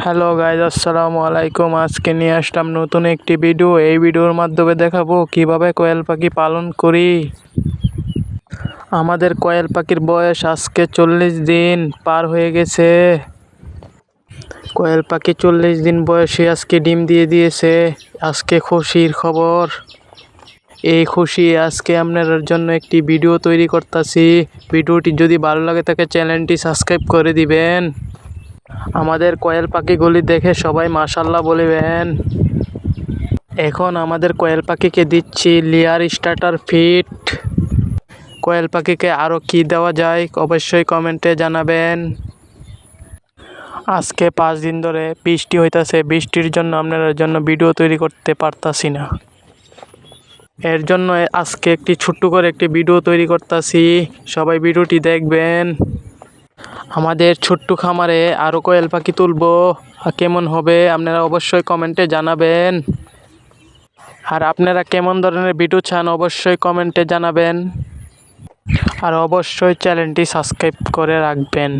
Hello guys, আসসালামু আলাইকুম। আজকে নিয়ে আসলাম নতুন একটি ভিডিও। এই ভিডিওর মাধ্যমে দেখাবো কিভাবে কোয়েল পাখি পালন করি। আমাদের কোয়েল পাখির বয়স আজকে 40 দিন পার হয়ে গেছে। কোয়েল পাখি 40 দিন বয়সে আজকে ডিম দিয়ে দিয়েছে। আজকে খুশির খবর। এই খুশি আজকে আপনার জন্য একটি ভিডিও তৈরি করতেছি। ভিডিওটি যদি ভালো লাগে থাকে চ্যানেলটি সাবস্ক্রাইব করে দিবেন। আমাদের কোয়েল পাখিগুলি দেখে সবাই মাশাআল্লাহ বলবেন। এখন আমাদের কোয়েল পাখিকে দিচ্ছি লেয়ার স্টার্টার ফিড। কোয়েল পাখিকে আরও কি দেওয়া যায় অবশ্যই কমেন্টে জানাবেন। আজকে 5 দিন ধরে বৃষ্টি হইতাছে। বৃষ্টির জন্য আপনার জন্য ভিডিও তৈরি করতে পারতাছি না। এর জন্য আজকে ছোট্ট করে একটি ভিডিও তৈরি করতেছি। সবাই ভিডিওটি দেখবেন। আমাদের ছোট্ট খামারে আরও কোয়েল পাখি তুলবো। কেমন হবে আপনারা অবশ্যই কমেন্টে জানাবেন। আর আপনারা কেমন ধরনের ভিডিও চান অবশ্যই কমেন্টে জানাবেন। আর অবশ্যই চ্যানেলটি সাবস্ক্রাইব করে রাখবেন।